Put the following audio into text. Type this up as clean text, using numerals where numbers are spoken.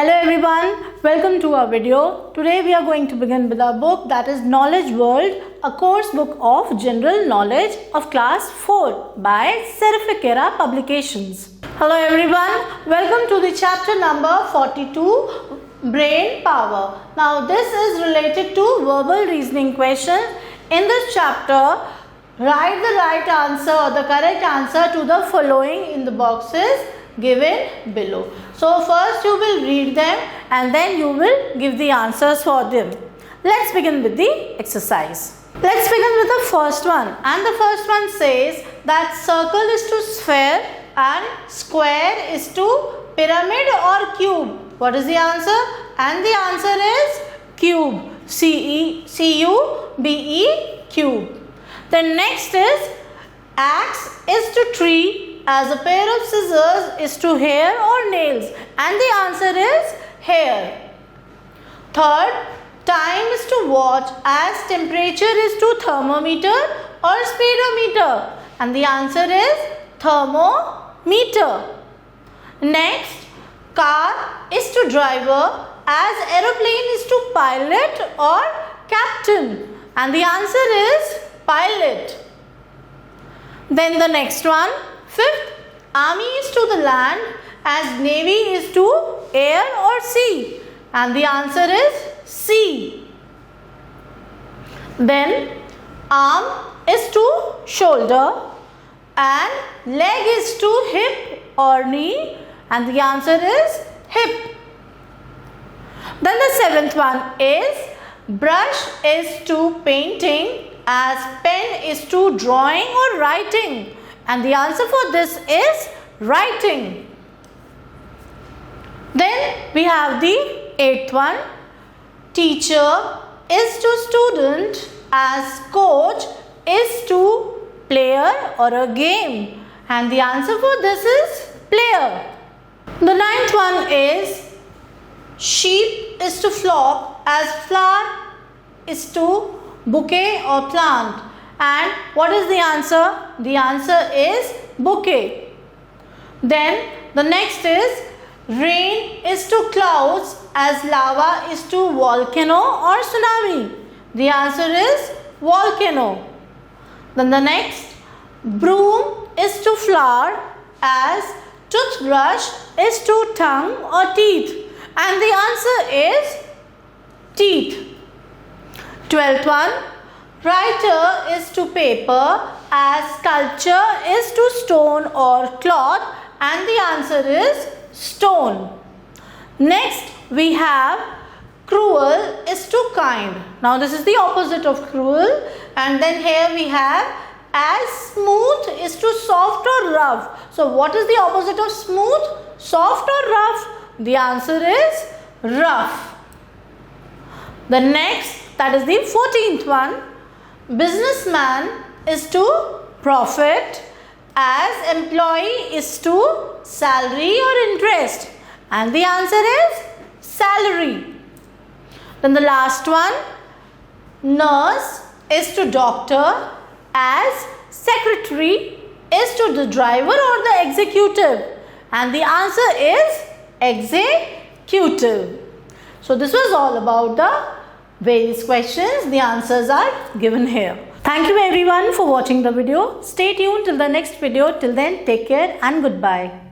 Hello everyone, welcome to our video. Today we are going to begin with our book, that is Knowledge World, a course book of general knowledge of class 4 by Serificera Publications. Hello everyone, welcome to the chapter number 42, Brain Power. Now this is related to verbal reasoning questions. In this chapter, write the right answer or the correct answer to the following in the boxes given below. So first you will read them and then you will give the answers for them. Let's begin with the exercise. Let's begin with the first one, and the first one says that circle is to sphere and square is to pyramid or cube. What is the answer? And the answer is cube. C-U-B-E, cube. The next is axe is to tree as a pair of scissors is to hair or nails, and the answer is hair. Third, time is to watch as temperature is to thermometer or speedometer, and the answer is thermometer. Next, car is to driver as aeroplane is to pilot or captain, and the answer is pilot. Then the next one, fifth, army is to the land as navy is to air or sea, and the answer is sea. Then arm is to shoulder and leg is to hip or knee, and the answer is hip. Then the seventh one is brush is to painting as pen is to drawing or writing, and the answer for this is writing. Then we have the eighth one, teacher is to student as coach is to player or a game, and the answer for this is player. The ninth one is sheep is to flock as flower is to bouquet or plant, and what is the answer? The answer is bouquet. Then the next is rain is to clouds as lava is to volcano or tsunami. The answer is volcano. Then the next, broom is to flower as toothbrush is to tongue or teeth, and the answer is teeth. 12th one, writer is to paper as sculpture is to stone or cloth, and the answer is stone. Next we have cruel is to kind. Now this is the opposite of cruel, and then here we have as smooth is to soft or rough. So what is the opposite of smooth? Soft or rough? The answer is rough. The next, that is the 14th one, businessman is to profit as employee is to salary or interest, and the answer is salary. Then the last one, nurse is to doctor as secretary is to the driver or the executive, and the answer is executive. So this was all about the various questions. The answers are given here. Thank you everyone for watching the video. Stay tuned till the next video. Till then, take care and goodbye.